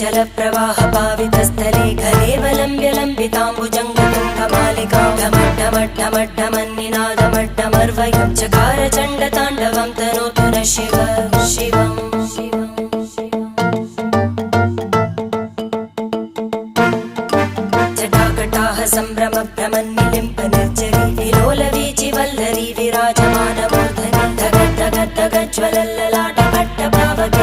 जलप्रवाह पावितस्थले घलेवलम्ब्य लम्बिताम्बुजङ्गतुङ्गमालिकां ढमड्ढमड्ढमड्ढमन्निनादमड्ढमर्वयं चकार चण्डताण्डवं तनोतु नः शिव शिवम् जटाकटाह सम्भ्रमभ्रमन्निलिम्प निर्जरी विलोलवीचिवल्लरी विराजमानमूर्धनि धगद्धगद्धगज्ज्वलल्ललाटभट्टभावगे